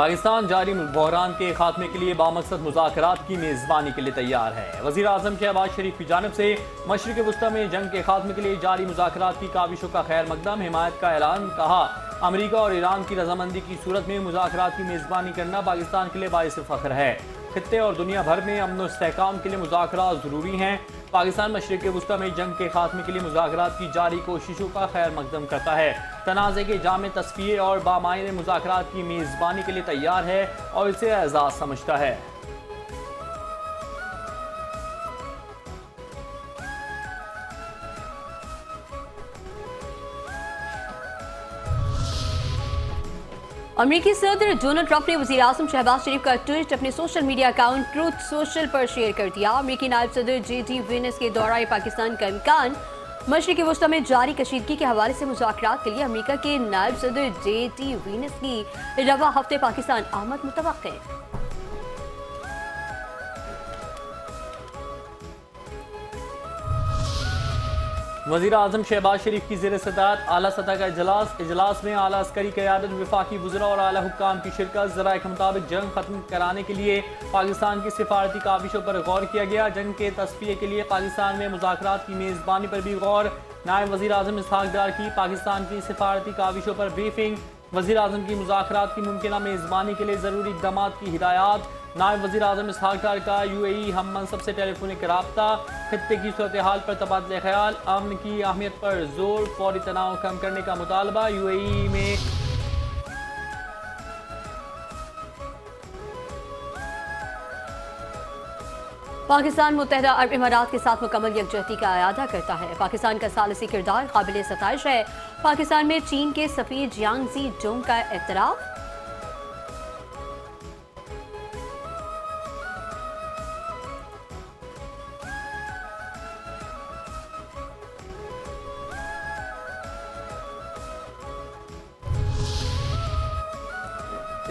पाकिस्तान जारी बहरान के खात्मे के लिए बामकसद मुज़ाकरात की मेज़बानी के लिए तैयार है। वज़ीर आज़म शहबाज शरीफ की जानिब से मशरिक़ वस्ता में जंग के खात्मे के लिए जारी मुज़ाकरात की काविशों का खैर मकदम, हिमायत का ऐलान। कहा, अमरीका और ईरान की रजामंदी की सूरत में मुज़ाकरात की मेज़बानी करना पाकिस्तान के लिए बाइस फ़ख्र है। खित्ते और दुनिया भर में अमन और इस्तेहकाम के लिए मुज़ाकरात ज़रूरी हैं। पाकिस्तान मशरिक़ वस्ता में जंग के खात्मे के लिए मुज़ाकरात की जारी कोशिशों का खैर मकदम करता है। तनाज़े के जामे तस्फ़िये और बामायने मुज़ाकरात की मेज़बानी के लिए तैयार है और इसे एज़ाज़ समझता है। अमेरिकी सदर डोनाल्ड ट्रंप ने वज़ीर आज़म शहबाज शरीफ का ट्वीट अपने social media account truth social पर शेयर कर दिया। अमेरिकी नायब सदर JD वेंस के दौराए पाकिस्तान का इम्कान, मशरिक़ वस्ता में जारी कशीदगी के हवाले से मुज़ाकरात के लिए अमेरिका के नायब सदर JD वेंस की रवा हफ्ते पाकिस्तान आमद मुतवक्के है। वज़ीर आज़म शहबाज शरीफ की ज़ेर सदारत आला सतह का इजलास में आला अस्करी क़यादत, वफाकी वज़रा और आला हुक्काम की शिरकत। ज़राए के मुताबिक जंग खत्म कराने के लिए पाकिस्तान की सिफारती काविशों पर गौर किया गया। जंग के तस्फिये के लिए पाकिस्तान में मुज़ाकरात की मेज़बानी पर भी गौर। नायब वज़ीर आज़म इसहाक़ डार की पाकिस्तान की सिफारती काविशों पर ब्रीफिंग। वज़ीर आज़म की मुज़ाकरात की मुमकिना मेज़बानी के लिए ज़रूरी इक़दामात की हिदायत। नायब वज़ीर आज़म इसहाक़ डार का UAE हम मनसब से टेलीफोनिक रब्ता। खित्ते की सूरत हाल पर तबादले ख्याल, अमन की अहमियत पर जोर, फौरी तनाव कम करने का मुतालबा। UAE में पाकिस्तान मुत्तहदा अरब इमारात के साथ मुकम्मल यकजहती का अयादा करता है। पाकिस्तान का सालिसी किरदार काबिल सताइश है। पाकिस्तान में चीन के सफ़ीर जियांग जोंग का एतराफ़।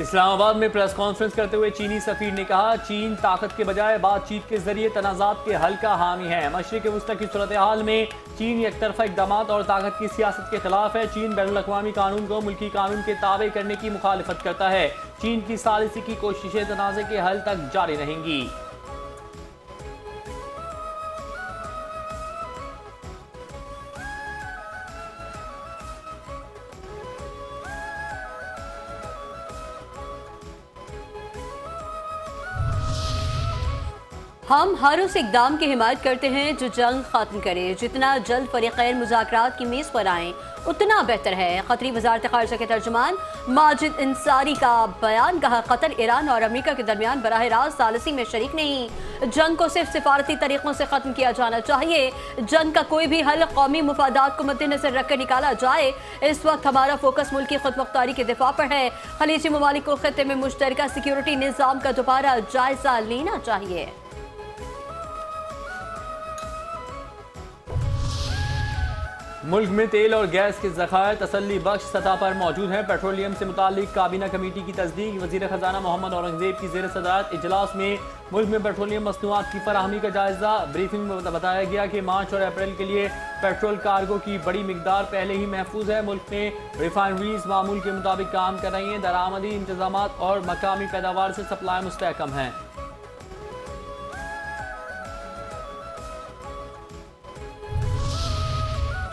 इस्लामाबाद में प्रेस कॉन्फ्रेंस करते हुए चीनी सफीर ने कहा, चीन ताकत के बजाय बातचीत के जरिए तनाज़ात के हल का हामी है। मशरिक़ वस्ता की सूरत हाल में चीन एक तरफा इक़दामात और ताकत की सियासत के खिलाफ है। चीन बैनुल-अक़वामी कानून को मुल्की कानून के ताबे करने की मुखालिफत करता है। चीन की सालिसी की कोशिशें तनाज़े के हल तक जारी रहेंगी। हम हर उस इकदाम की हिमायत करते हैं जो जंग खत्म करे। जितना जल्द फरीक़ैन मुज़ाकरात की मेज़ पर आएँ उतना बेहतर है। क़तरी वज़ारत ख़ारिजा के तर्जुमान माजिद अंसारी का बयान। कहा, कतर, ईरान और अमेरिका के दरमियान बराह रास्त सालिसी में शरीक नहीं। जंग को सिर्फ सिफारती तरीक़ों से ख़त्म किया जाना चाहिए। जंग का कोई भी हल कौमी मुफादात को मद्देनज़र रखकर निकाला जाए। इस वक्त हमारा फोकस मुल्क की खुदमुख्तारी के दिफा पर है। खलीजी ममालिक को खित्ते में मुश्तरका सिक्योरिटी निज़ाम का दोबारा जायज़ा लेना चाहिए। मुल्क में तेल और गैस के ज़खायर तसल्ली बख्श सतह पर मौजूद हैं। पेट्रोलियम से मुताल्लिक काबीना कमेटी की तस्दीक। वज़ीर ख़जाना मोहम्मद औरंगज़ेब की ज़ेर सदारत इजलास में मुल्क में पेट्रोलियम मसनूआत की फराहमी का जायज़ा। ब्रीफिंग में बताया गया कि मार्च और अप्रैल के लिए पेट्रोल कार्गो की बड़ी मिकदार पहले ही महफूज है। मुल्क में रिफाइनरीज मामूल के मुताबिक काम कर रही हैं। दरामदी इंतजामात और मकामी पैदावार से सप्लाई मुस्तहकम है।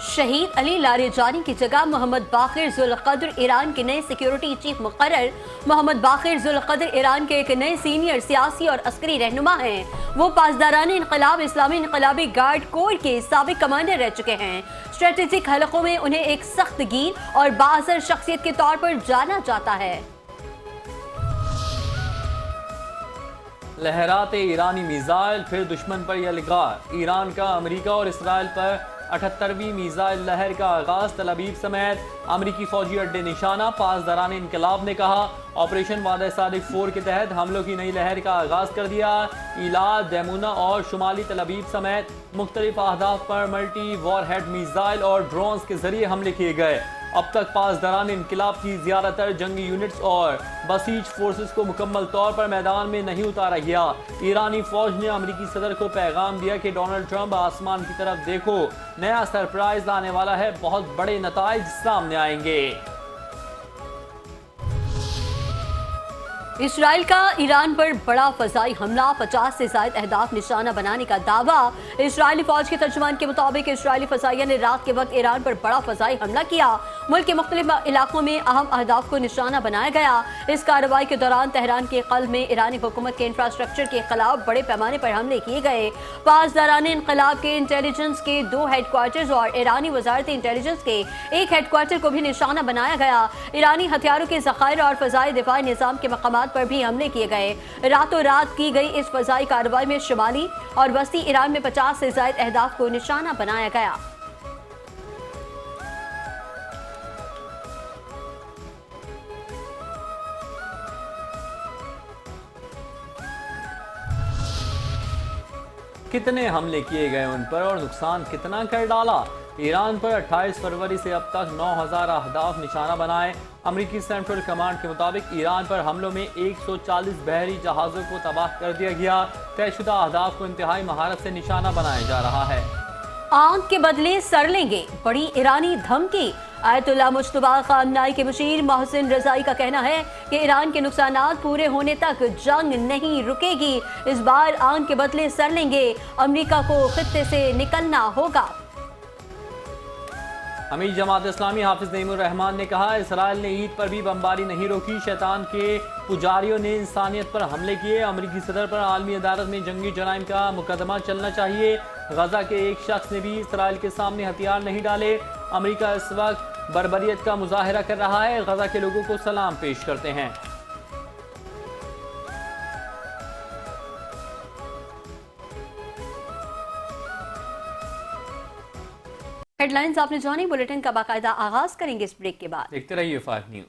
शहीद अली लारेजानी की जगह मोहम्मद बाक़िर ज़ुल्क़द्र ईरान के नए सिक्योरिटी चीफ मुकर्रर। मोहम्मद बाक़िर ज़ुल्क़द्र ईरान के एक नए सीनियर सियासी और अस्करी रहनुमा हैं। वो पासदारान इनक़लाब इस्लामी इनक़लाबी गार्ड कोर के साबिक़ कमांडर रह चुके हैं। स्ट्रेटेजिक हलकों में उन्हें एक सख्त गीर और बाअसर शख्सियत के तौर पर जाना जाता है। लहराते ईरानी मिसाइल, फिर दुश्मन पर यलगार। ईरान का अमेरिका और इसराइल पर 78वीं मिसाइल लहर का आगाज। तल अवीव समेत अमरीकी फौजी अड्डे निशाना। पासदारान इनकलाब ने कहा, ऑपरेशन वादा सादिक 4 के तहत हमलों की नई लहर का आगाज कर दिया। इलाद, दैमुना और शुमाली तल अवीव समेत मुख्तलिफ अहदाफ पर मल्टी वॉरहेड मिसाइल और ड्रोन्स के जरिए हमले किए गए। अब तक पासदारान इनकलाब की ज़्यादातर जंगी यूनिट्स और बसीज फोर्सेस को मुकम्मल तौर पर मैदान में नहीं उतारा गया। ईरानी फौज ने अमरीकी सदर को पैगाम दिया कि डोनाल्ड ट्रंप, आसमान की तरफ देखो, नया सरप्राइज आने वाला है, बहुत बड़े नताइज सामने आएंगे। इसराइल का ईरान पर बड़ा फजाई हमला, 50 से ज्यादा अहदाफ निशाना बनाने का दावा। इसराइली फौज के तर्जुमान के मुताबिक इसराइली फजाइया ने रात के वक्त ईरान पर बड़ा फजाई हमला किया। मुल्क के मुख्तलिफ इलाकों में अहम अहदाफ को निशाना बनाया गया। इस कार्रवाई के दौरान तेहरान के कल्ब में ईरानी हुकूमत के इंफ्रास्ट्रक्चर के खिलाफ बड़े पैमाने पर हमले किए गए। पासदारान इनकलाब के इंटेलिजेंस के 2 हेडक्वार्टर्स और ईरानी वजारत इंटेलिजेंस के 1 हेडक्वार्टर को भी निशाना बनाया गया। ईरानी हथियारों के जखायर और फजाई दिफाई निजाम के मकामात पर भी हमले किए गए। रातों रात की गई इस फजाई कार्रवाई में शुमाली और वस्ती ईरान में 50 से ज्यादा अहदाफ को निशाना बनाया गया। कितने हमले किए गए उन पर और नुकसान कितना कर डाला। ईरान पर 28 फरवरी से अब तक 9000 अहदाफ निशाना बनाए। अमेरिकी सेंट्रल कमांड के मुताबिक ईरान पर हमलों में 140 बहरी जहाज़ों को तबाह कर दिया गया। तयशुदा अहदाफ को इंतहाई महारत से निशाना बनाया जा रहा है। आंख के बदले सर लेंगे, बड़ी ईरानी धमकी। आयतुल्लाह मुज्तबा खामनाई के मुशीर मोहसिन रजाई का कहना है कि ईरान के नुकसानात पूरे होने तक जंग नहीं रुकेगी। इस बार आंख के बदले सर लेंगे, अमेरिका को खित्ते से निकलना होगा। अमीर जमात इस्लामी हाफिज नईमुर रहमान ने कहा, इसराइल ने ईद पर भी बमबारी नहीं रोकी। शैतान के पुजारियों ने इंसानियत पर हमले किए। अमेरिकी सदर पर आलमी अदालत में जंगी जराइम का मुकदमा चलना चाहिए। गजा के एक शख्स ने भी इसराइल के सामने हथियार नहीं डाले। अमेरिका इस वक्त बर्बरियत का मुजाहरा कर रहा है। गजा के लोगों को सलाम पेश करते हैं। हेडलाइंस आपने जानी। बुलेटिन का बाकायदा आगाज करेंगे इस ब्रेक के बाद। देखते रहिए 5 न्यूज़।